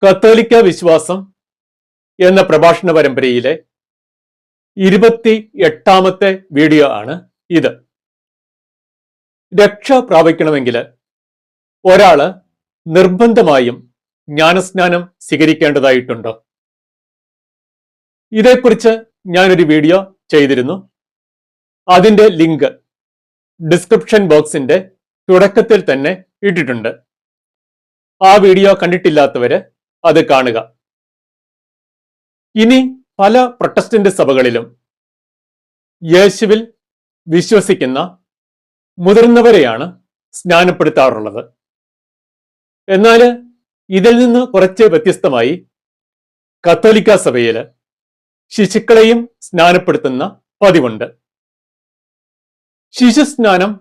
കത്തോലിക്ക വിശ്വാസം എന്ന പ്രഭാഷണ പരമ്പരയിലെ 28ാമത്തെ വീഡിയോ ആണ് ഇത്. രക്ഷ പ്രാപിക്കണമെങ്കിൽ ഒരാള് നിർബന്ധമായും ജ്ഞാനസ്നാനം സ്വീകരിക്കേണ്ടതായിട്ടുണ്ടോ? ഇതേക്കുറിച്ച് ഞാനൊരു വീഡിയോ ചെയ്തിരുന്നു. അതിന്റെ ലിങ്ക് ഡിസ്ക്രിപ്ഷൻ ബോക്സിന്റെ തുടക്കത്തിൽ തന്നെ ഇട്ടിട്ടുണ്ട്. ആ വീഡിയോ കണ്ടിട്ടില്ലാത്തവര് അത് കാണുക. ഇനി പല പ്രൊട്ടസ്റ്റന്റ് സഭകളിലും യേശുവിൽ വിശ്വസിക്കുന്ന മുതിർന്നവരെയാണ് സ്നാനപ്പെടുത്താറുള്ളത്. എന്നാൽ ഇതിൽ നിന്ന് കുറച്ച് വ്യത്യസ്തമായി കത്തോലിക്ക സഭയില് ശിശുക്കളെയും സ്നാനപ്പെടുത്തുന്ന പതിവുണ്ട്. ശിശുസ്നാനം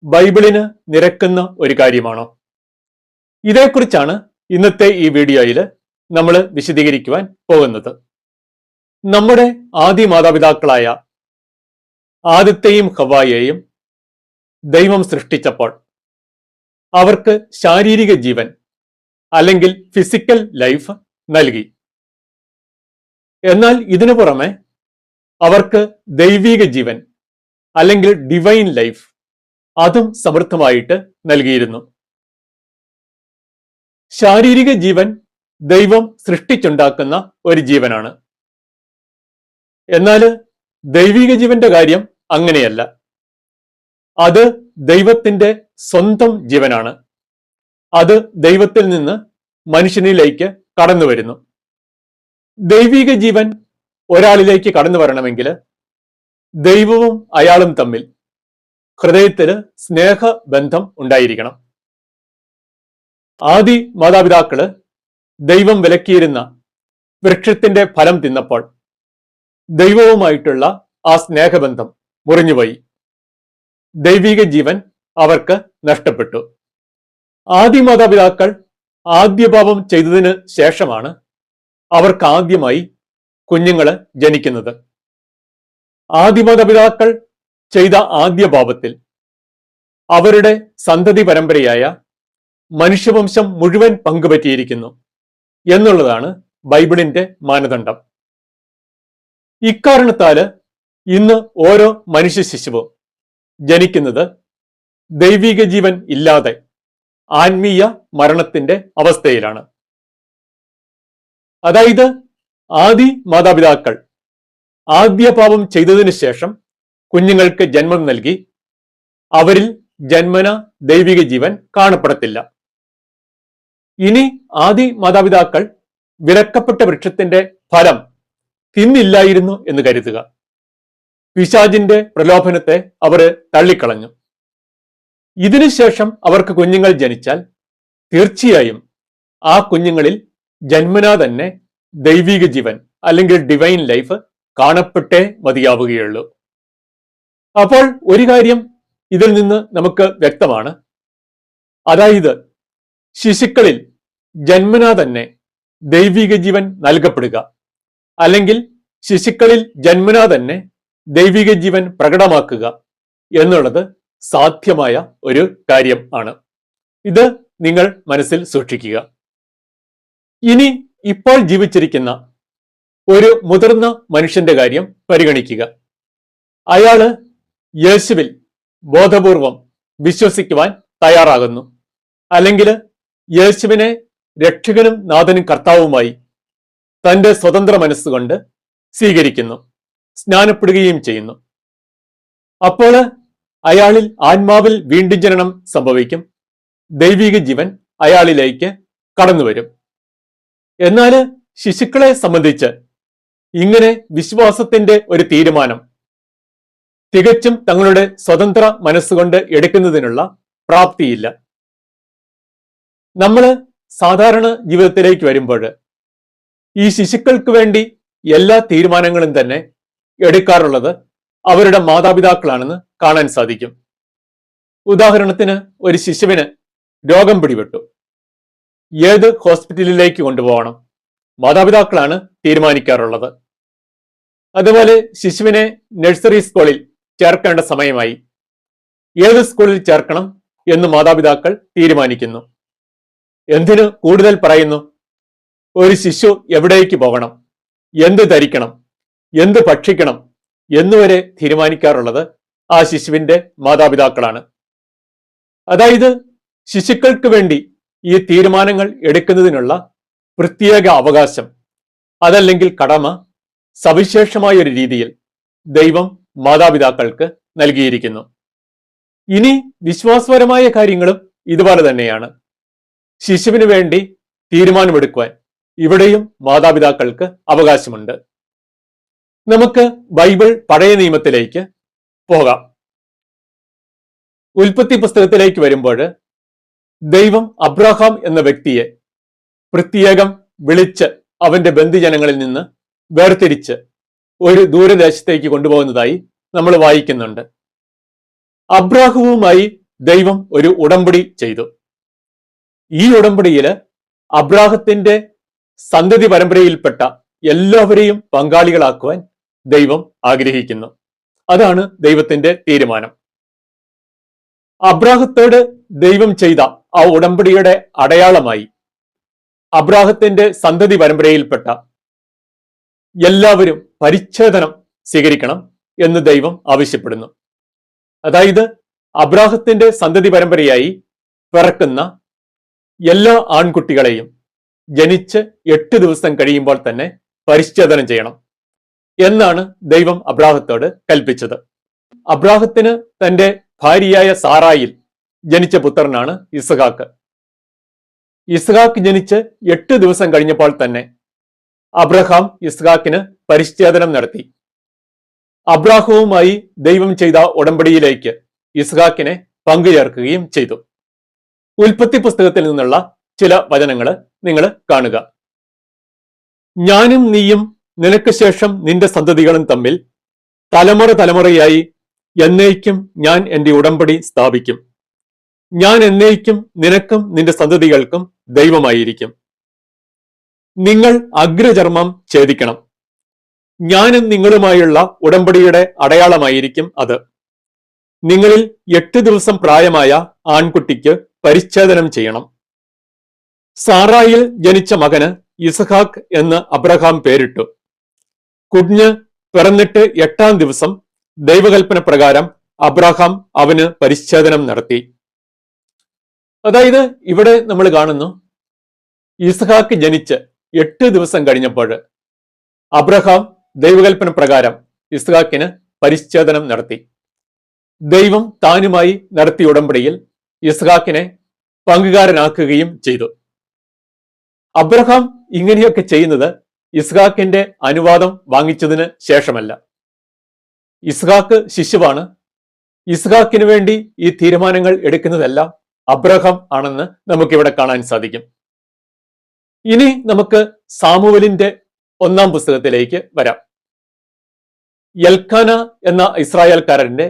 ബൈബിളിന് നിരക്കുന്ന ഒരു കാര്യമാണോ? ഇതേക്കുറിച്ചാണ് ഇന്നത്തെ ഈ വീഡിയോയിൽ നമ്മൾ വിശദീകരിക്കുവാൻ പോകുന്നത്. നമ്മുടെ ആദി മാതാപിതാക്കളായ ആദത്തെയും ഹവ്വായെയും ദൈവം സൃഷ്ടിച്ചപ്പോൾ അവർക്ക് ശാരീരിക ജീവൻ അല്ലെങ്കിൽ ഫിസിക്കൽ ലൈഫ് നൽകി. എന്നാൽ ഇതിനു പുറമെ അവർക്ക് ദൈവിക ജീവൻ അല്ലെങ്കിൽ ഡിവൈൻ ലൈഫ് അതും സമൃദ്ധമായിട്ട് നൽകിയിരുന്നു. ശാരീരിക ജീവൻ ദൈവം സൃഷ്ടിച്ചുണ്ടാക്കുന്ന ഒരു ജീവനാണ്. എന്നാൽ ദൈവിക ജീവന്റെ കാര്യം അങ്ങനെയല്ല. അത് ദൈവത്തിന്റെ സ്വന്തം ജീവനാണ്. അത് ദൈവത്തിൽ നിന്ന് മനുഷ്യനിലേക്ക് കടന്നു വരുന്നു. ദൈവിക ജീവൻ ഒരാളിലേക്ക് കടന്നു വരണമെങ്കിൽ ദൈവവും അയാളും തമ്മിൽ ഹൃദയത്തിന് സ്നേഹബന്ധം ഉണ്ടായിരിക്കണം. ആദി മാതാപിതാക്കള് ദൈവം വിലക്കിയിരുന്ന വൃക്ഷത്തിന്റെ ഫലം തിന്നപ്പോൾ ദൈവവുമായിട്ടുള്ള ആ സ്നേഹബന്ധം മുറിഞ്ഞുപോയി. ദൈവിക ജീവൻ അവർക്ക് നഷ്ടപ്പെട്ടു. ആദി മാതാപിതാക്കൾ ആദ്യപാപം ചെയ്തതിന് ശേഷമാണ് അവർക്ക് ആദ്യമായി കുഞ്ഞുങ്ങള് ജനിക്കുന്നത്. ആദി മാതാപിതാക്കൾ ചെയ്ത ആദ്യ പാപത്തിൽ അവരുടെ സന്തതി പരമ്പരയായ മനുഷ്യവംശം മുഴുവൻ പങ്കുപറ്റിയിരിക്കുന്നു എന്നുള്ളതാണ് ബൈബിളിന്റെ മാനദണ്ഡം. ഇക്കാരണത്താല് ഇന്ന് ഓരോ മനുഷ്യ ശിശുവും ജനിക്കുന്നത് ദൈവിക ജീവൻ ഇല്ലാതെ ആത്മീയ മരണത്തിന്റെ അവസ്ഥയിലാണ്. അതായത് ആദി മാതാപിതാക്കൾ ആദ്യ പാപം ചെയ്തതിനു ശേഷം കുഞ്ഞുങ്ങൾക്ക് ജന്മം നൽകി. അവരിൽ ജന്മന ദൈവിക ജീവൻ കാണപ്പെടത്തില്ല. ഇനി ആദി മാതാപിതാക്കൾ വിലക്കപ്പെട്ട വൃക്ഷത്തിന്റെ ഫലം തിന്നില്ലായിരുന്നു എന്ന് കരുതുക. പിശാചിന്റെ പ്രലോഭനത്തെ അവർ തള്ളിക്കളഞ്ഞു. ഇതിനുശേഷം അവർക്ക് കുഞ്ഞുങ്ങൾ ജനിച്ചാൽ തീർച്ചയായും ആ കുഞ്ഞുങ്ങളിൽ ജന്മനാ തന്നെ ദൈവിക ജീവൻ അല്ലെങ്കിൽ ഡിവൈൻ ലൈഫ് കാണപ്പെട്ടേ മതിയാവുകയുള്ളൂ. അപ്പോൾ ഒരു കാര്യം ഇതിൽ നിന്ന് നമുക്ക് വ്യക്തമാണ്. അതായത് ശിശുക്കളിൽ ജന്മനാ തന്നെ ദൈവിക ജീവൻ നൽകപ്പെടുക അല്ലെങ്കിൽ ശിശുക്കളിൽ ജന്മനാ തന്നെ ദൈവിക ജീവൻ പ്രകടമാക്കുക എന്നുള്ളത് സാധ്യമായ ഒരു കാര്യം ആണ്. ഇത് നിങ്ങൾ മനസ്സിൽ സൂക്ഷിക്കുക. ഇനി ഇപ്പോൾ ജീവിച്ചിരിക്കുന്ന ഒരു മുതിർന്ന മനുഷ്യന്റെ കാര്യം പരിഗണിക്കുക. അയാള് യേശുവിൽ ബോധപൂർവം വിശ്വസിക്കുവാൻ തയ്യാറാകുന്നു, അല്ലെങ്കിൽ യേശുവിനെ രക്ഷകനും നാഥനും കർത്താവുമായി തന്റെ സ്വതന്ത്ര മനസ്സുകൊണ്ട് സ്വീകരിക്കുന്നു, സ്നാനപ്പെടുകയും ചെയ്യുന്നു. അപ്പോൾ അയാളിൽ ആത്മാവിൽ വീണ്ടും ജനനം സംഭവിക്കും. ദൈവിക ജീവൻ അയാളിലേക്ക് കടന്നുവരും. എന്നാൽ ശിശുക്കളെ സംബന്ധിച്ച് ഇങ്ങനെ വിശ്വാസത്തിന്റെ ഒരു തീരുമാനം തികച്ചും തങ്ങളുടെ സ്വതന്ത്ര മനസ്സുകൊണ്ട് എടുക്കുന്നതിനുള്ള പ്രാപ്തിയില്ല. നമ്മൾ സാധാരണ ജീവിതത്തിലേക്ക് വരുമ്പോൾ ഈ ശിശുക്കൾക്ക് വേണ്ടി എല്ലാ തീരുമാനങ്ങളും തന്നെ എടുക്കാറുള്ളത് അവരുടെ മാതാപിതാക്കളാണെന്ന് കാണാൻ സാധിക്കും. ഉദാഹരണത്തിന് ഒരു ശിശുവിന് രോഗം പിടിപെട്ടു. ഏത് ഹോസ്പിറ്റലിലേക്ക് കൊണ്ടുപോകണം മാതാപിതാക്കളാണ് തീരുമാനിക്കാറുള്ളത്. അതുപോലെ ശിശുവിനെ നഴ്സറി സ്കൂളിൽ ചേർക്കേണ്ട സമയമായി. ഏത് സ്കൂളിൽ ചേർക്കണം എന്ന് മാതാപിതാക്കൾ തീരുമാനിക്കുന്നു. എന്തിനു കൂടുതൽ പറയുന്നു, ഒരു ശിശു എവിടേക്ക് പോകണം, എന്ത് ധരിക്കണം, എന്ത് ഭക്ഷിക്കണം എന്നുവരെ തീരുമാനിക്കാറുള്ളത് ആ ശിശുവിന്റെ മാതാപിതാക്കളാണ്. അതായത് ശിശുക്കൾക്ക് വേണ്ടി ഈ തീരുമാനങ്ങൾ എടുക്കുന്നതിനുള്ള പ്രത്യേക അവകാശം, അതല്ലെങ്കിൽ കടമ, സവിശേഷമായ ഒരു രീതിയിൽ ദൈവം മാതാപിതാക്കൾക്ക് നൽകിയിരിക്കുന്നു. ഇനി വിശ്വാസപരമായ കാര്യങ്ങളും ഇതുപോലെ തന്നെയാണ്. ശിശുവിന് വേണ്ടി തീരുമാനമെടുക്കുവാൻ ഇവിടെയും മാതാപിതാക്കൾക്ക് അവകാശമുണ്ട്. നമുക്ക് ബൈബിൾ പഴയ നിയമത്തിലേക്ക് പോകാം. ഉൽപ്പത്തി പുസ്തകത്തിലേക്ക് വരുമ്പോൾ ദൈവം അബ്രഹാം എന്ന വ്യക്തിയെ പ്രത്യേകം വിളിച്ച് അവന്റെ ബന്ധുജനങ്ങളിൽ നിന്ന് വേർതിരിച്ച് ഒരു ദൂരദേശത്തേക്ക് കൊണ്ടുപോകുന്നതായി നമ്മൾ വായിക്കുന്നുണ്ട്. അബ്രാഹവുമായി ദൈവം ഒരു ഉടമ്പടി ചെയ്തു. ഈ ഉടമ്പടിയിൽ അബ്രാഹത്തിന്റെ സന്തതി പരമ്പരയിൽപ്പെട്ട എല്ലാവരെയും പങ്കാളികളാക്കുവാൻ ദൈവം ആഗ്രഹിക്കുന്നു. അതാണ് ദൈവത്തിന്റെ തീരുമാനം. അബ്രാഹത്തോട് ദൈവം ചെയ്ത ആ ഉടമ്പടിയുടെ അടയാളമായി അബ്രാഹത്തിന്റെ സന്തതി പരമ്പരയിൽപ്പെട്ട എല്ലാവരും പരിച്ഛേദനം സ്വീകരിക്കണം എന്ന് ദൈവം ആവശ്യപ്പെടുന്നു. അതായത് അബ്രാഹത്തിന്റെ സന്തതി പരമ്പരയായി പിറക്കുന്ന എല്ലാ ആൺകുട്ടികളെയും ജനിച്ച് 8 ദിവസം കഴിയുമ്പോൾ തന്നെ പരിച്ഛേദനം ചെയ്യണം എന്നാണ് ദൈവം അബ്രാഹത്തോട് കൽപ്പിച്ചത്. അബ്രാഹത്തിന് തന്റെ ഭാര്യയായ സാറായിൽ ജനിച്ച പുത്രനാണ് ഇസ്ഹാക്ക്. ഇസ്ഹാക്ക് ജനിച്ച് 8 ദിവസം കഴിഞ്ഞപ്പോൾ തന്നെ അബ്രഹാം ഇസ്ഹാക്കിന് പരിച്ഛേദനം നടത്തി. അബ്രാഹവുമായി ദൈവം ചെയ്ത ഉടമ്പടിയിലേക്ക് ഇസ്ഹാക്കിനെ പങ്കുചേർക്കുകയും ചെയ്തു. ഉൽപ്പത്തി പുസ്തകത്തിൽ നിന്നുള്ള ചില വചനങ്ങൾ നിങ്ങൾ കാണുക. ഞാനും നീയും നിനക്ക് ശേഷം നിന്റെ സന്തതികളും തമ്മിൽ തലമുറ തലമുറയായി എന്നേക്കും ഞാൻ എന്റെ ഉടമ്പടി സ്ഥാപിക്കും. ഞാൻ എന്നേക്കും നിനക്കും നിന്റെ സന്തതികൾക്കും ദൈവമായിരിക്കും. നിങ്ങൾ അഗ്രചർമ്മം ഛേദിക്കണം. ഞാനും നിങ്ങളുമായുള്ള ഉടമ്പടിയുടെ അടയാളമായിരിക്കും അത്. നിങ്ങളിൽ 8 ദിവസം പ്രായമായ ആൺകുട്ടിക്ക് പരിച്ഛേദനം ചെയ്യണം. സാറായിൽ ജനിച്ച മകന് ഇസ്ഹാക്ക് എന്ന് അബ്രഹാം പേരിട്ടു. കുഞ്ഞ് പിറന്നിട്ട് 8-ാം ദിവസം ദൈവകൽപ്പന പ്രകാരം അബ്രഹാം അവന് പരിച്ഛേദനം നടത്തി. അതായത് ഇവിടെ നമ്മൾ കാണുന്നു, ഇസ്ഹാക്ക് ജനിച്ച് 8 ദിവസം കഴിഞ്ഞപ്പോൾ അബ്രഹാം ദൈവകൽപ്പന പ്രകാരം ഇസ്ഹാക്കിന് പരിച്ഛേദനം നടത്തി. ദൈവം താനുമായി നടത്തിയ ഉടമ്പടിയിൽ ഇസ്ഹാക്കിനെ പങ്കുകാരനാക്കുകയും ചെയ്തു. അബ്രഹാം ഇങ്ങനെയൊക്കെ ചെയ്യുന്നത് ഇസ്ഹാക്കിന്റെ അനുവാദം വാങ്ങിച്ചതിന് ശേഷമല്ല. ഇസ്ഹാക്ക് ശിശുവാണ്. ഇസ്ഹാക്കിന് വേണ്ടി ഈ തീരുമാനങ്ങൾ എടുക്കുന്നതെല്ലാം അബ്രഹാം ആണെന്ന് നമുക്കിവിടെ കാണാൻ സാധിക്കും. ഇനി നമുക്ക് സാമുവലിന്റെ 1-ാം പുസ്തകത്തിലേക്ക് വരാം. എൽക്കാന എന്ന ഇസ്രായേൽക്കാരന്റെ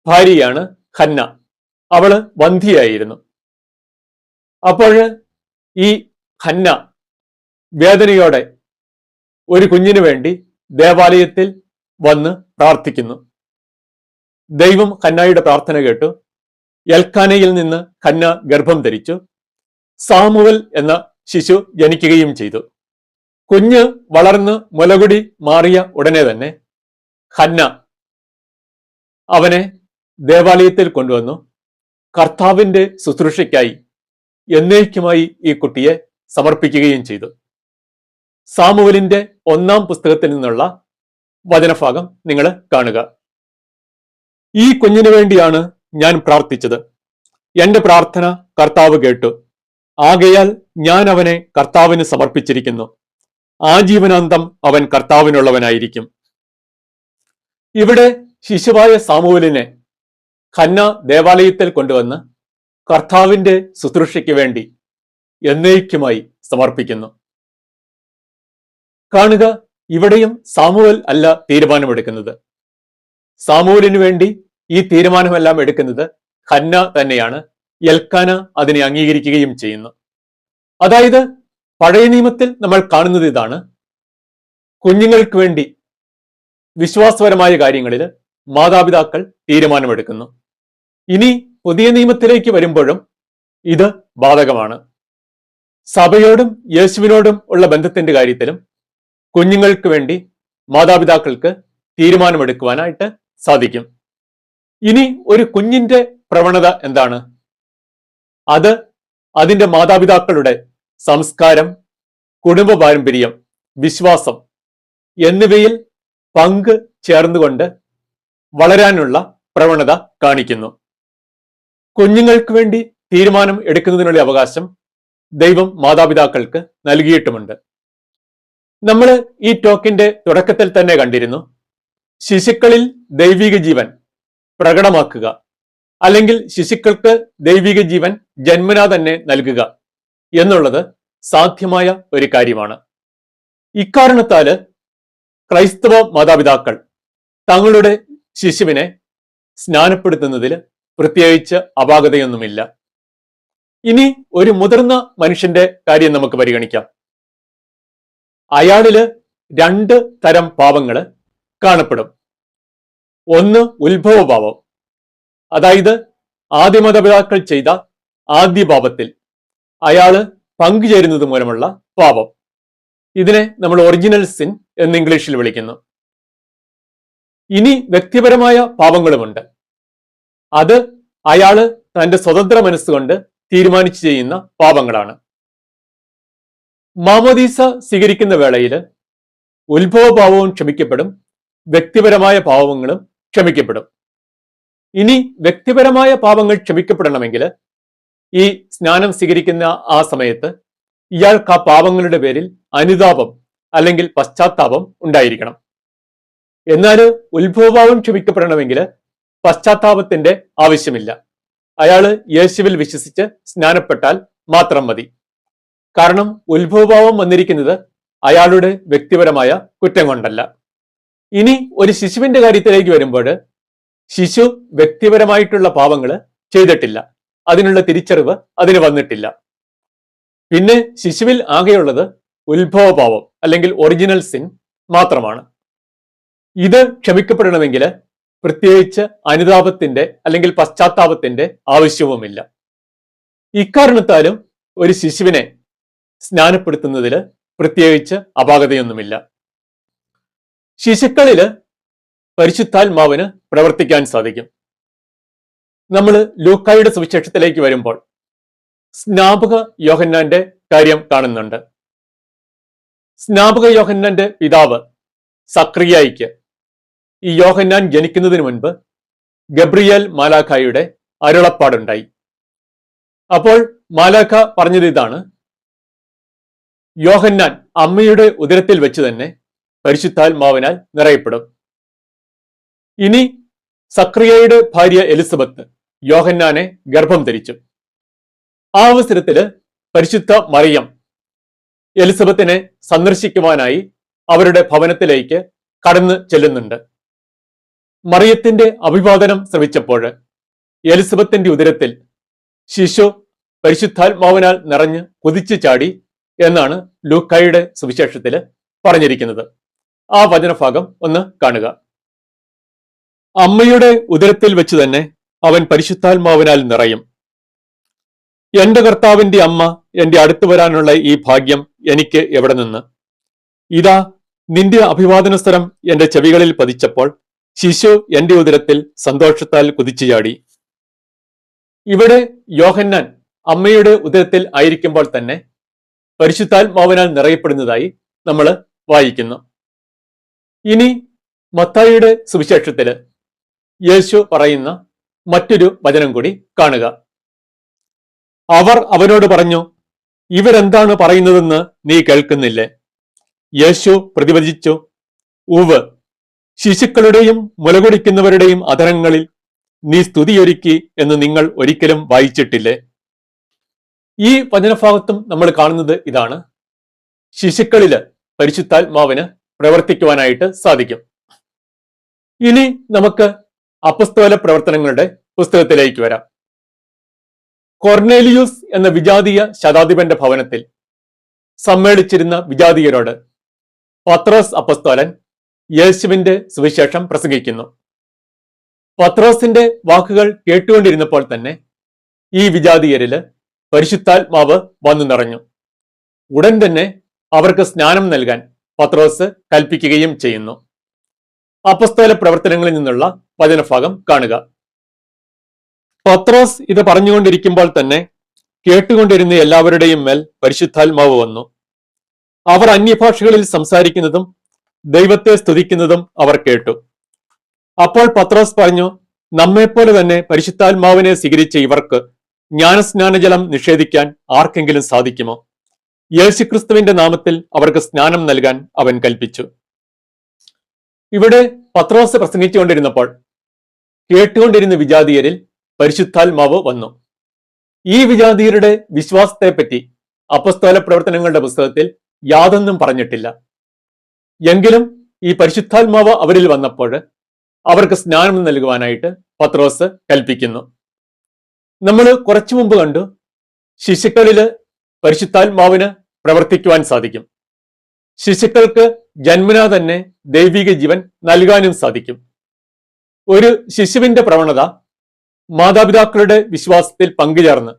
ഭാര്യയാണ് ഹന്ന. അവള് വന്ധിയായിരുന്നു. അപ്പോൾ ഈ ഹന്ന വേദനയോടെ ഒരു കുഞ്ഞിനു വേണ്ടി ദേവാലയത്തിൽ വന്ന് പ്രാർത്ഥിക്കുന്നു. ദൈവം ഹന്നയുടെ പ്രാർത്ഥന കേട്ടു. എൽക്കാനയിൽ നിന്ന് ഹന്ന ഗർഭം ധരിച്ചു. സാമുവൽ എന്ന ശിശു ജനിക്കുകയും ചെയ്തു. കുഞ്ഞ് വളർന്ന് മുലകുടി മാറിയ ഉടനെ തന്നെ ഹന്ന അവനെ ദേവാലയത്തിൽ കൊണ്ടുവന്നു. കർത്താവിന്റെ ശുശ്രൂഷയ്ക്കായി എന്നേക്കുമായി ഈ കുട്ടിയെ സമർപ്പിക്കുകയും ചെയ്തു. സാമുവലിന്റെ 1-ാം പുസ്തകത്തിൽ നിന്നുള്ള വചനഭാഗം നിങ്ങൾ കാണുക. ഈ കുഞ്ഞിനു വേണ്ടിയാണ് ഞാൻ പ്രാർത്ഥിച്ചത്. എന്റെ പ്രാർത്ഥന കർത്താവ് കേട്ടു. ആകയാൽ ഞാൻ അവനെ കർത്താവിന് സമർപ്പിച്ചിരിക്കുന്നു. ആജീവനാന്തം അവൻ കർത്താവിനുള്ളവനായിരിക്കും. ഇവിടെ ശിശുവായ സാമുവലിനെ ഹന്ന ദേവാലയത്തിൽ കൊണ്ടുവന്ന് കർത്താവിന്റെ ശുശ്രൂഷയ്ക്ക് വേണ്ടി എന്നേക്കുമായി സമർപ്പിക്കുന്നു. കാണുക, ഇവിടെയും സാമുവൽ അല്ല തീരുമാനമെടുക്കുന്നത്. സാമുവലിനു വേണ്ടി ഈ തീരുമാനമെല്ലാം എടുക്കുന്നത് ഹന്ന തന്നെയാണ്. എൽക്കാന അതിനെ അംഗീകരിക്കുകയും ചെയ്യുന്നു. അതായത് പഴയ നിയമത്തിൽ നമ്മൾ കാണുന്നത് ഇതാണ്. കുഞ്ഞുങ്ങൾക്ക് വേണ്ടി വിശ്വാസപരമായ കാര്യങ്ങളിൽ മാതാപിതാക്കൾ തീരുമാനമെടുക്കുന്നു. ഇനി പുതിയ നിയമത്തിലേക്ക് വരുമ്പോഴും ഇത് ബാധകമാണ്. സഭയോടും യേശുവിനോടും ഉള്ള ബന്ധത്തിന്റെ കാര്യത്തിലും കുഞ്ഞുങ്ങൾക്ക് വേണ്ടി മാതാപിതാക്കൾക്ക് തീരുമാനമെടുക്കുവാനായിട്ട് സാധിക്കും. ഇനി ഒരു കുഞ്ഞിന്റെ പ്രവണത എന്താണ്? അത് അതിന്റെ മാതാപിതാക്കളുടെ സംസ്കാരം, കുടുംബ പാരമ്പര്യം, വിശ്വാസം എന്നിവയിൽ പങ്ക് ചേർന്നുകൊണ്ട് വളരാനുള്ള പ്രവണത കാണിക്കുന്നു. കുഞ്ഞുങ്ങൾക്ക് വേണ്ടി തീരുമാനം എടുക്കുന്നതിനുള്ള അവകാശം ദൈവം മാതാപിതാക്കൾക്ക് നൽകിയിട്ടുമുണ്ട്. നമ്മൾ ഈ ടോക്കിന്റെ തുടക്കത്തിൽ തന്നെ കണ്ടിരുന്നു, ശിശുക്കളിൽ ദൈവിക ജീവൻ പ്രകടമാക്കുക അല്ലെങ്കിൽ ശിശുക്കൾക്ക് ദൈവിക ജീവൻ ജന്മനാ തന്നെ നൽകുക എന്നുള്ളത് സാധ്യമായ ഒരു കാര്യമാണ്. ഇക്കാരണത്താല് ക്രൈസ്തവ മാതാപിതാക്കൾ തങ്ങളുടെ ശിശുവിനെ സ്നാനപ്പെടുത്തുന്നതിൽ പ്രത്യേകിച്ച് അപാകതയൊന്നുമില്ല. ഇനി ഒരു മുതിർന്ന മനുഷ്യന്റെ കാര്യം നമുക്ക് പരിഗണിക്കാം. അയാളില് 2 തരം പാപങ്ങൾ കാണപ്പെടും. ഒന്ന് ഉത്ഭവപാപം, അതായത് ആദ്യമാതാപിതാക്കൾ ചെയ്ത ആദ്യ പാപത്തിൽ അയാള് പങ്കുചേരുന്നത് മൂലമുള്ള പാപം. ഇതിനെ നമ്മൾ ഒറിജിനൽ സിൻ എന്ന് ഇംഗ്ലീഷിൽ വിളിക്കുന്നു. ഇനി വ്യക്തിപരമായ പാപങ്ങളുമുണ്ട്. അത് അയാള് തന്റെ സ്വതന്ത്ര മനസ്സുകൊണ്ട് തീരുമാനിച്ചു ചെയ്യുന്ന പാപങ്ങളാണ്. മാമോദീസ സ്വീകരിക്കുന്ന വേളയിൽ ഉത്ഭവപാപവും ക്ഷമിക്കപ്പെടും, വ്യക്തിപരമായ പാപങ്ങളും ക്ഷമിക്കപ്പെടും. ഇനി വ്യക്തിപരമായ പാപങ്ങൾ ക്ഷമിക്കപ്പെടണമെങ്കിൽ ഈ സ്നാനം സ്വീകരിക്കുന്ന ആ സമയത്ത് ഇയാൾക്ക് ആ പാപങ്ങളുടെ പേരിൽ അനുതാപം അല്ലെങ്കിൽ പശ്ചാത്താപം ഉണ്ടായിരിക്കണം. എന്നാൽ ഉത്ഭവപാപം ക്ഷമിക്കപ്പെടണമെങ്കിൽ പശ്ചാത്താപത്തിന്റെ ആവശ്യമില്ല. അയാള് യേശുവിൽ വിശ്വസിച്ച് സ്നാനപ്പെട്ടാൽ മാത്രം മതി. കാരണം ഉത്ഭവപാപം വന്നിരിക്കുന്നത് അയാളുടെ വ്യക്തിപരമായ കുറ്റം കൊണ്ടല്ല. ഇനി ഒരു ശിശുവിന്റെ കാര്യത്തിലേക്ക് വരുമ്പോൾ ശിശു വ്യക്തിപരമായിട്ടുള്ള പാപങ്ങൾ ചെയ്തിട്ടില്ല, അതിനുള്ള തിരിച്ചറിവ് അതിന് വന്നിട്ടില്ല. പിന്നെ ശിശുവിൽ ആകെയുള്ളത് ഉത്ഭവപാപം അല്ലെങ്കിൽ ഒറിജിനൽ സിൻ മാത്രമാണ്. ഇത് ക്ഷമിക്കപ്പെടണമെങ്കിൽ പ്രത്യേകിച്ച് അനുതാപത്തിന്റെ അല്ലെങ്കിൽ പശ്ചാത്താപത്തിന്റെ ആവശ്യവുമില്ല. ഇക്കാരണത്താലും ഒരു ശിശുവിനെ സ്നാനപ്പെടുത്തുന്നതിൽ പ്രത്യേകിച്ച് അപാകതയൊന്നുമില്ല. ശിശുക്കളില് പരിശുദ്ധാത്മാവിന് പ്രവർത്തിക്കാൻ സാധിക്കും. നമ്മൾ ലൂക്കായുടെ സുവിശേഷത്തിലേക്ക് വരുമ്പോൾ സ്നാപക യോഹന്നാന്റെ കാര്യം കാണുന്നുണ്ട്. സ്നാപക യോഹന്നാന്റെ പിതാവ് സക്രിയായിക്ക് ഈ യോഹന്നാൻ ജനിക്കുന്നതിന് മുൻപ് ഗബ്രിയേൽ മാലാഖായുടെ അരുളപ്പാടുണ്ടായി. അപ്പോൾ മാലാഖ പറഞ്ഞത് ഇതാണ്: യോഹന്നാൻ അമ്മയുടെ ഉദരത്തിൽ വെച്ച് തന്നെ പരിശുദ്ധാത്മാവിനാൽ നിറയപ്പെടും. ഇനി സക്രിയയുടെ ഭാര്യ എലിസബത്ത് യോഹന്നാനെ ഗർഭം ധരിച്ചു. ആ അവസരത്തില് പരിശുദ്ധ മറിയം എലിസബത്തിനെ സന്ദർശിക്കുവാനായി അവരുടെ ഭവനത്തിലേക്ക് കടന്നു ചെല്ലുന്നുണ്ട്. മറിയത്തിന്റെ അഭിവാദനം ശ്രവിച്ചപ്പോൾ എലിസബത്തിന്റെ ഉദരത്തിൽ ശിശു പരിശുദ്ധാത്മാവിനാൽ നിറഞ്ഞ് കുതിച്ചു ചാടി എന്നാണ് ലൂക്കായുടെ സുവിശേഷത്തിൽ പറഞ്ഞിരിക്കുന്നത്. ആ വചനഭാഗം ഒന്ന് കാണുക. അമ്മയുടെ ഉദരത്തിൽ വെച്ച് തന്നെ അവൻ പരിശുദ്ധാത്മാവിനാൽ നിറയും. എന്റെ കർത്താവിന്റെ അമ്മ എന്റെ അടുത്ത് വരാനുള്ള ഈ ഭാഗ്യം എനിക്ക് എവിടെ നിന്ന്? ഇതാ നിന്റെ അഭിവാദന സ്വരം എന്റെ ചെവികളിൽ പതിച്ചപ്പോൾ ശിശു എന്റെ ഉദരത്തിൽ സന്തോഷത്താൽ കുതിച്ചു ചാടി. ഇവിടെ യോഹന്നാൻ അമ്മയുടെ ഉദരത്തിൽ ആയിരിക്കുമ്പോൾ തന്നെ പരിശുദ്ധാത്മാവിനാൽ നിറയപ്പെടുന്നതായി നമ്മൾ വായിക്കുന്നു. ഇനി മത്തായിയുടെ സുവിശേഷത്തില് യേശു പറയുന്ന മറ്റൊരു വചനം കൂടി കാണുക. അവർ അവനോട് പറഞ്ഞു, ഇവരെന്താണ് പറയുന്നതെന്ന് നീ കേൾക്കുന്നില്ലേ? യേശു പ്രതിവചിച്ചു, ഉവ്, ശിശുക്കളുടെയും മുലകുടിക്കുന്നവരുടെയും അധരങ്ങളിൽ നീ സ്തുതിയൊരുക്കി എന്ന് നിങ്ങൾ ഒരിക്കലും വായിച്ചിട്ടില്ലേ? ഈ വചനഭാഗത്തും നമ്മൾ കാണുന്നത് ഇതാണ്: ശിശുക്കളില് പരിശുദ്ധാത്മാവിന് പ്രവർത്തിക്കുവാനായിട്ട് സാധിക്കും. ഇനി നമുക്ക് അപ്പസ്തോല പ്രവർത്തനങ്ങളുടെ പുസ്തകത്തിലേക്ക് വരാം. കൊർണേലിയൂസ് എന്ന വിജാതീയ ശതാധിപന്റെ ഭവനത്തിൽ സമ്മേളിച്ചിരുന്ന വിജാതീയരോട് പത്രോസ് അപ്പസ്തോലൻ യേശുവിന്റെ സുവിശേഷം പ്രസംഗിക്കുന്നു. പത്രോസിന്റെ വാക്കുകൾ കേട്ടുകൊണ്ടിരുന്നപ്പോൾ തന്നെ ഈ വിജാതീയരില് പരിശുദ്ധാത്മാവ് വന്നു നിറഞ്ഞു. ഉടൻ തന്നെ അവർക്ക് സ്നാനം നൽകാൻ പത്രോസ് കൽപ്പിക്കുകയും ചെയ്യുന്നു. അപ്പസ്തോല പ്രവർത്തനങ്ങളിൽ നിന്നുള്ള വചനഭാഗം കാണുക. പത്രോസ് ഇത് പറഞ്ഞുകൊണ്ടിരിക്കുമ്പോൾ തന്നെ കേട്ടുകൊണ്ടിരുന്ന എല്ലാവരുടെയും മേൽ പരിശുദ്ധാത്മാവ് വന്നു. അവർ അന്യഭാഷകളിൽ സംസാരിക്കുന്നതും ദൈവത്തെ സ്തുതിക്കുന്നതും അവർ കേട്ടു. അപ്പോൾ പത്രോസ് പറഞ്ഞു, നമ്മെപ്പോലെ തന്നെ പരിശുദ്ധാത്മാവിനെ സ്വീകരിച്ച ഇവർക്ക് ജ്ഞാനസ്നാനജലം നിഷേധിക്കാൻ ആർക്കെങ്കിലും സാധിക്കുമോ? യേശുക്രിസ്തുവിന്റെ നാമത്തിൽ അവർക്ക് സ്നാനം നൽകാൻ അവൻ കൽപ്പിച്ചു. ഇവിടെ പത്രോസ് പ്രസംഗിച്ചുകൊണ്ടിരുന്നപ്പോൾ കേട്ടുകൊണ്ടിരുന്ന വിജാതീയരിൽ പരിശുദ്ധാത്മാവ് വന്നു. ഈ വിജാതീയരുടെ വിശ്വാസത്തെപ്പറ്റി അപ്പസ്തോല പ്രവർത്തനങ്ങളുടെ പുസ്തകത്തിൽ യാതൊന്നും പറഞ്ഞിട്ടില്ല. എങ്കിലും ഈ പരിശുദ്ധാത്മാവ് അവരിൽ വന്നപ്പോൾ അവർക്ക് സ്നാനം നൽകുവാനായിട്ട് പത്രോസ് കൽപ്പിക്കുന്നു. നമ്മൾ കുറച്ചു മുമ്പ് കണ്ടു, ശിശുക്കളില് പരിശുദ്ധാത്മാവിന് പ്രവർത്തിക്കുവാൻ സാധിക്കും. ശിശുക്കൾക്ക് ജന്മനാ തന്നെ ദൈവിക ജീവൻ നൽകാനും സാധിക്കും. ഒരു ശിശുവിന്റെ പ്രവണത മാതാപിതാക്കളുടെ വിശ്വാസത്തിൽ പങ്കുചേർന്ന്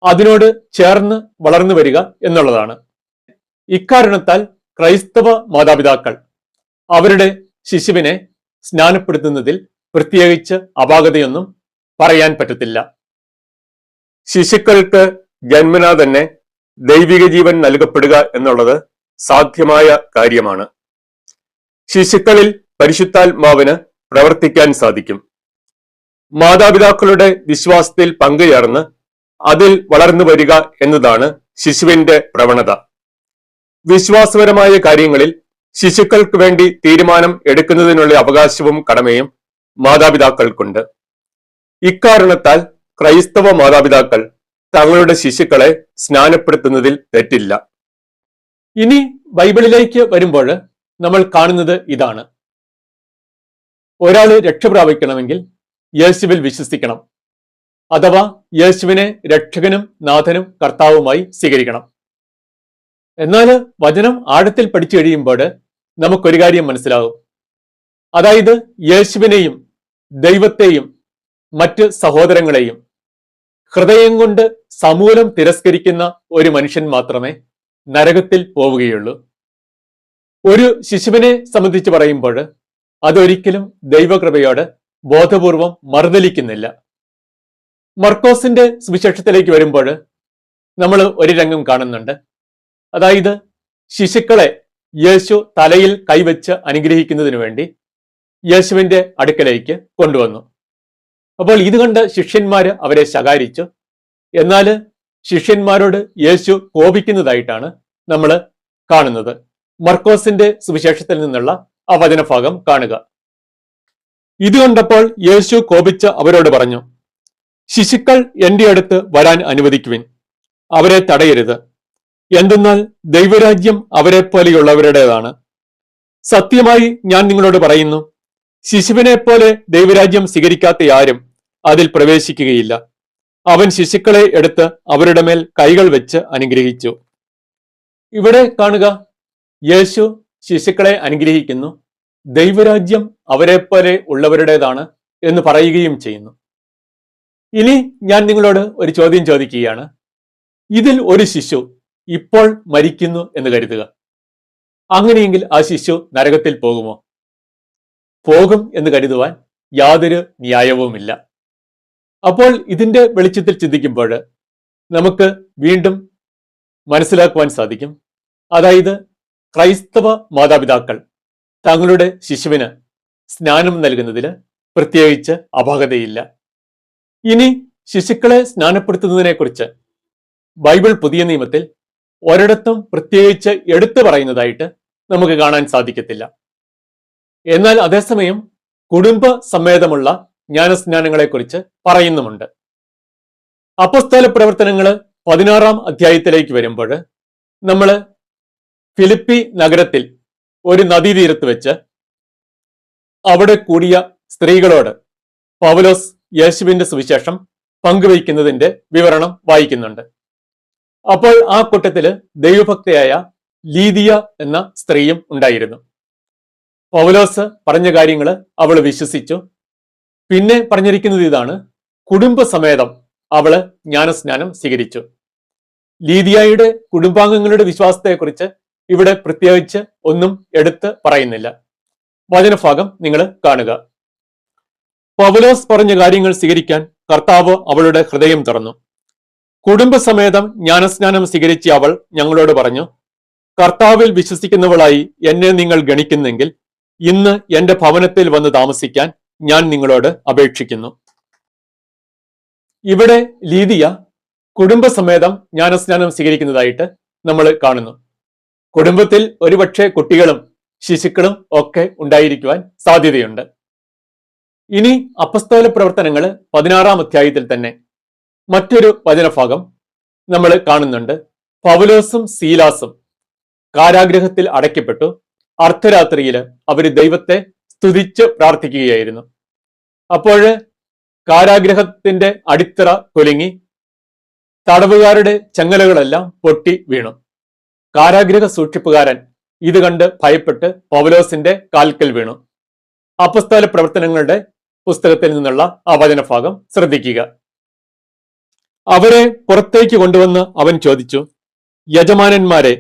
അതിനോട് ചേർന്ന് വളർന്നു വരിക എന്നുള്ളതാണ്. ഇക്കാരണത്താൽ ക്രൈസ്തവ മാതാപിതാക്കൾ അവരുടെ ശിശുവിനെ സ്നാനപ്പെടുത്തുന്നതിൽ പ്രത്യേകിച്ച് അപാകതയൊന്നും പറയാൻ പറ്റത്തില്ല. ശിശുക്കൾക്ക് ജന്മനാ തന്നെ ദൈവിക ജീവൻ നൽകപ്പെടുക എന്നുള്ളത് സാധ്യമായ കാര്യമാണ്. ശിശുക്കളിൽ പരിശുദ്ധാത്മാവിന് പ്രവർത്തിക്കാൻ സാധിക്കും. മാതാപിതാക്കളുടെ വിശ്വാസത്തിൽ പങ്കുചേർന്ന് അതിൽ വളർന്നു വരിക എന്നതാണ് ശിശുവിന്റെ പ്രവണത. വിശ്വാസപരമായ കാര്യങ്ങളിൽ ശിശുക്കൾക്ക് വേണ്ടി തീരുമാനം എടുക്കുന്നതിനുള്ള അവകാശവും കടമയും മാതാപിതാക്കൾക്കുണ്ട്. ഇക്കാരണത്താൽ ക്രൈസ്തവ മാതാപിതാക്കൾ തങ്ങളുടെ ശിശുക്കളെ സ്നാനപ്പെടുത്തുന്നതിൽ തെറ്റില്ല. ഇനി ബൈബിളിലേക്ക് വരുമ്പോൾ നമ്മൾ കാണുന്നത് ഇതാണ്. ഒരാൾ രക്ഷ പ്രാപിക്കണമെങ്കിൽ യേശുവിൽ വിശ്വസിക്കണം, അഥവാ യേശുവിനെ രക്ഷകനും നാഥനും കർത്താവുമായി സ്വീകരിക്കണം. എന്നാൽ വചനം ആഴത്തിൽ പഠിച്ചു കഴിയുമ്പോൾ നമുക്കൊരു കാര്യം മനസ്സിലാകും. അതായത് യേശുവിനെയും ദൈവത്തെയും മറ്റ് സഹോദരങ്ങളെയും ഹൃദയം കൊണ്ട് സമൂലം തിരസ്കരിക്കുന്ന ഒരു മനുഷ്യൻ മാത്രമേ നരകത്തിൽ പോവുകയുള്ളൂ. ഒരു ശിശുവിനെ സംബന്ധിച്ച് പറയുമ്പോൾ അതൊരിക്കലും ദൈവകൃപയോട് ബോധപൂർവം മറുതലിക്കുന്നില്ല. മർക്കോസിന്റെ സുവിശേഷത്തിലേക്ക് വരുമ്പോൾ നമ്മൾ ഒരു രംഗം കാണുന്നുണ്ട്. അതായത് ശിശുക്കളെ യേശു തലയിൽ കൈവച്ച് അനുഗ്രഹിക്കുന്നതിന് വേണ്ടി യേശുവിന്റെ അടുക്കലേക്ക് കൊണ്ടുവന്നു. അപ്പോൾ ഇത് കണ്ട് ശിഷ്യന്മാര് അവരെ ശകാരിച്ചു. എന്നാൽ ശിഷ്യന്മാരോട് യേശു കോപിക്കുന്നതായിട്ടാണ് നമ്മൾ കാണുന്നത്. മർക്കോസിന്റെ സുവിശേഷത്തിൽ നിന്നുള്ള ആ വചനഭാഗം കാണുക. ഇത് കണ്ടപ്പോൾ യേശു കോപിച്ച് അവരോട് പറഞ്ഞു, ശിശുക്കൾ എന്റെ അടുത്ത് വരാൻ അനുവദിക്കുവിൻ, അവരെ തടയരുത്. എന്തെന്നാൽ ദൈവരാജ്യം അവരെ പോലെയുള്ളവരുടേതാണ്. സത്യമായി ഞാൻ നിങ്ങളോട് പറയുന്നു, ശിശുവിനെ പോലെ ദൈവരാജ്യം സ്വീകരിക്കാത്ത ആരും അതിൽ പ്രവേശിക്കുകയില്ല. അവൻ ശിശുക്കളെ എടുത്ത് അവരുടെ മേൽ കൈകൾ വെച്ച് അനുഗ്രഹിച്ചു. ഇവിടെ കാണുക, യേശു ശിശുക്കളെ അനുഗ്രഹിക്കുന്നു, ദൈവരാജ്യം അവരെ പോലെ ഉള്ളവരുടേതാണ് എന്ന് പറയുകയും ചെയ്യുന്നു. ഇനി ഞാൻ നിങ്ങളോട് ഒരു ചോദ്യം ചോദിക്കുകയാണ്. ഇതിൽ ഒരു ശിശു ഇപ്പോൾ മരിക്കുന്നു എന്ന് കരുതുക. അങ്ങനെയെങ്കിൽ ആ ശിശു നരകത്തിൽ പോകുമോ? പോകും എന്ന് കരുതുവാൻ യാതൊരു ന്യായവുമില്ല. അപ്പോൾ ഇതിന്റെ വെളിച്ചത്തിൽ ചിന്തിക്കുമ്പോൾ നമുക്ക് വീണ്ടും മനസ്സിലാക്കുവാൻ സാധിക്കും. അതായത് ക്രൈസ്തവ മാതാപിതാക്കൾ തങ്ങളുടെ ശിശുവിന് സ്നാനം നൽകുന്നതിൽ പ്രത്യേകിച്ച് അപാകതയില്ല. ഇനി ശിശുക്കളെ സ്നാനപ്പെടുത്തുന്നതിനെക്കുറിച്ച് ബൈബിൾ പുതിയ നിയമത്തിൽ ഒരിടത്തും പ്രത്യേകിച്ച് എടുത്തു പറയുന്നതായിട്ട് നമുക്ക് കാണാൻ സാധിക്കത്തില്ല. എന്നാൽ അതേസമയം കുടുംബ സമേതമുള്ള ജ്ഞാനസ്നാനങ്ങളെക്കുറിച്ച് പറയുന്നുമുണ്ട്. അപ്പോസ്തല പ്രവർത്തനങ്ങൾ 16-ാം അധ്യായത്തിലേക്ക് വരുമ്പോൾ നമ്മൾ ഫിലിപ്പി നഗരത്തിൽ ഒരു നദീതീരത്ത് വെച്ച് അവിടെ കൂടിയ സ്ത്രീകളോട് പൗലോസ് യേശുവിന്റെ സുവിശേഷം പങ്കുവയ്ക്കുന്നതിന്റെ വിവരണം വായിക്കുന്നുണ്ട്. അപ്പോൾ ആ കൂട്ടത്തില് ദൈവഭക്തയായ ലീദിയ എന്ന സ്ത്രീയും ഉണ്ടായിരുന്നു. പൗലോസ് പറഞ്ഞ കാര്യങ്ങൾ അവൾ വിശ്വസിച്ചു. പിന്നെ പറഞ്ഞിരിക്കുന്നത് ഇതാണ്, കുടുംബസമേതം അവള് ജ്ഞാനസ്നാനം സ്വീകരിച്ചു. ലീദിയായുടെ കുടുംബാംഗങ്ങളുടെ വിശ്വാസത്തെക്കുറിച്ച് ഇവിടെ പ്രത്യേകിച്ച് ഒന്നും എടുത്ത് പറയുന്നില്ല. വചനഭാഗം നിങ്ങൾ കാണുക. പൗലോസ് പറഞ്ഞ കാര്യങ്ങൾ സ്വീകരിക്കാൻ കർത്താവ് അവളുടെ ഹൃദയം തുറന്നു. കുടുംബസമേതം ജ്ഞാനസ്നാനം സ്വീകരിച്ച അവൾ ഞങ്ങളോട് പറഞ്ഞു, കർത്താവിൽ വിശ്വസിക്കുന്നവളായി എന്നെ നിങ്ങൾ ഗണിക്കുന്നെങ്കിൽ ഇന്ന് എന്റെ ഭവനത്തിൽ വന്ന് താമസിക്കാൻ ഞാൻ നിങ്ങളോട് അപേക്ഷിക്കുന്നു. ഇവിടെ ലീദിയ കുടുംബസമേതം ജ്ഞാനസ്നാനം സ്വീകരിക്കുന്നതായിട്ട് നമ്മൾ കാണുന്നു. കുടുംബത്തിൽ ഒരുപക്ഷെ കുട്ടികളും ശിശുക്കളും ഒക്കെ ഉണ്ടായിരിക്കുവാൻ സാധ്യതയുണ്ട്. ഇനി അപ്പസ്തോല പ്രവർത്തനങ്ങൾ 16-ാം അധ്യായത്തിൽ തന്നെ മറ്റൊരു വചനഭാഗം നമ്മൾ കാണുന്നുണ്ട്. പൗലോസും സീലാസും കാരാഗ്രഹത്തിൽ അടയ്ക്കപ്പെട്ടു. അർദ്ധരാത്രിയിൽ അവർ ദൈവത്തെ സ്തുതിച്ച് പ്രാർത്ഥിക്കുകയായിരുന്നു. അപ്പോൾ കാരാഗ്രഹത്തിന്റെ അടിത്തറ കുലുങ്ങി തടവുകാരുടെ ചങ്ങലകളെല്ലാം പൊട്ടി വീണു. കാരാഗ്രഹ സൂക്ഷിപ്പുകാരൻ ഇത് കണ്ട് ഭയപ്പെട്ട് പൗലോസിന്റെ കാൽക്കൽ വീണു. അപ്പസ്തോല പ്രവർത്തനങ്ങളുടെ പുസ്തകത്തിൽ നിന്നുള്ള ആ വചനഭാഗം ശ്രദ്ധിക്കുക. അവരെ പുറത്തേക്ക് കൊണ്ടുവന്ന് അവൻ ചോദിച്ചു, യജമാനന്മാരെ,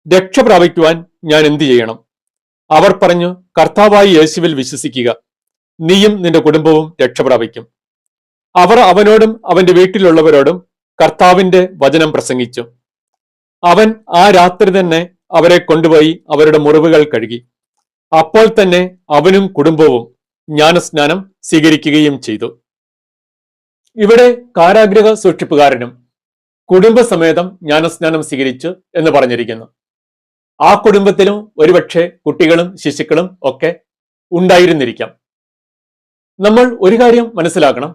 രക്ഷ പ്രാപിക്കുവാൻ ഞാൻ എന്തു ചെയ്യണം? അവർ പറഞ്ഞു, കർത്താവായ യേശുവിൽ വിശ്വസിക്കുക, നീയും നിന്റെ കുടുംബവും രക്ഷ പ്രാപിക്കും. അവർ അവനോടും അവന്റെ വീട്ടിലുള്ളവരോടും കർത്താവിന്റെ വചനം പ്രസംഗിച്ചു. അവൻ ആ രാത്രി തന്നെ അവരെ കൊണ്ടുപോയി അവരുടെ മുറിവുകൾ കഴുകി. അപ്പോൾ തന്നെ അവനും കുടുംബവും ജ്ഞാനസ്നാനം സ്വീകരിക്കുകയും ചെയ്തു. ഇവിടെ കാരാഗ്രഹ സൂക്ഷിപ്പുകാരനും കുടുംബസമേതം ജ്ഞാനസ്നാനം സ്വീകരിച്ചു എന്ന് പറഞ്ഞിരിക്കുന്നു. ആ കുടുംബത്തിലും ഒരുപക്ഷെ കുട്ടികളും ശിശുക്കളും ഒക്കെ ഉണ്ടായിരുന്നിരിക്കാം. നമ്മൾ ഒരു കാര്യം മനസ്സിലാക്കണം.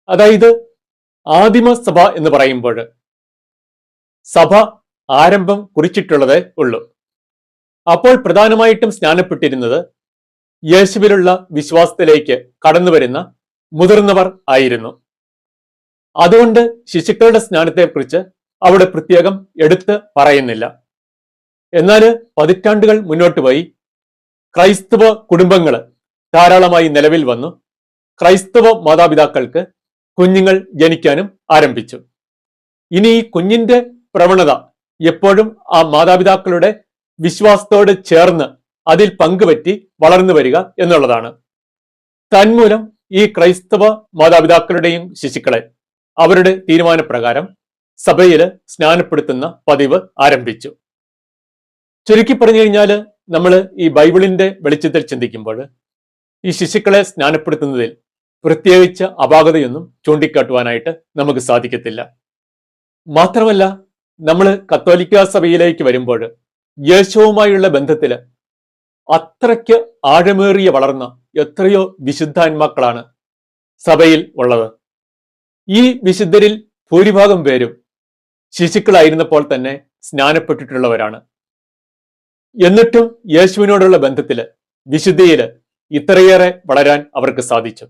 അതായത് ആദിമസഭ എന്ന് പറയുമ്പോൾ സഭ ആരംഭം കുറിച്ചിട്ടുള്ളതേ ഉള്ളൂ. അപ്പോൾ പ്രധാനമായിട്ടും സ്നാനപ്പെട്ടിരുന്നത് യേശുവിലുള്ള വിശ്വാസത്തിലേക്ക് കടന്നു വരുന്ന മുതിർന്നവർ ആയിരുന്നു. അതുകൊണ്ട് ശിശുക്കളുടെ സ്നാനത്തെക്കുറിച്ച് അവിടെ പ്രത്യേകം എടുത്ത് പറയുന്നില്ല. എന്നാൽ പതിറ്റാണ്ടുകൾ മുന്നോട്ട് പോയി ക്രൈസ്തവ കുടുംബങ്ങൾ ധാരാളമായി നിലവിൽ വന്നു. ക്രൈസ്തവ മാതാപിതാക്കൾക്ക് കുഞ്ഞുങ്ങൾ ജനിക്കാനും ആരംഭിച്ചു. ഇനി ഈ കുഞ്ഞിന്റെ പ്രവണത എപ്പോഴും ആ മാതാപിതാക്കളുടെ വിശ്വാസത്തോട് ചേർന്ന് അതിൽ പങ്കുപറ്റി വളർന്നു വരിക എന്നുള്ളതാണ്. തന്മൂലം ഈ ക്രൈസ്തവ മാതാപിതാക്കളുടെയും ശിശുക്കളെ അവരുടെ തീരുമാനപ്രകാരം സഭയിൽ സ്നാനപ്പെടുത്തുന്ന പതിവ് ആരംഭിച്ചു. ചുരുക്കി പറഞ്ഞു കഴിഞ്ഞാൽ നമ്മൾ ഈ ബൈബിളിന്റെ വെളിച്ചത്തിൽ ചിന്തിക്കുമ്പോൾ ഈ ശിശുക്കളെ സ്നാനപ്പെടുത്തുന്നതിൽ പ്രത്യേകിച്ച് അപാകതയൊന്നും ചൂണ്ടിക്കാട്ടുവാനായിട്ട് നമുക്ക് സാധിക്കത്തില്ല. മാത്രമല്ല, നമ്മൾ കത്തോലിക്ക സഭയിലേക്ക് വരുമ്പോൾ യേശുവുമായുള്ള ബന്ധത്തിൽ അത്രയ്ക്ക് ആഴമേറിയ വളർന്ന എത്രയോ വിശുദ്ധാത്മാക്കളാണ് സഭയിൽ ഉള്ളത്. ഈ വിശുദ്ധരിൽ ഭൂരിഭാഗം പേരും ശിശുക്കളായിരുന്നപ്പോൾ തന്നെ സ്നാനപ്പെട്ടിട്ടുള്ളവരാണ്. എന്നിട്ടും യേശുവിനോടുള്ള ബന്ധത്തില്, വിശുദ്ധിയില് ഇത്രയേറെ വളരാൻ അവർക്ക് സാധിച്ചു.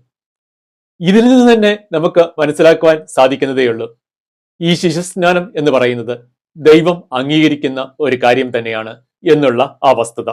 ഇതിൽ നിന്ന് തന്നെ നമുക്ക് മനസ്സിലാക്കുവാൻ സാധിക്കുന്നതേയുള്ളൂ, ഈ ശിശുസ്നാനം എന്ന് പറയുന്നത് ദൈവം അംഗീകരിക്കുന്ന ഒരു കാര്യം തന്നെയാണ് എന്നുള്ള ആ വസ്തുത.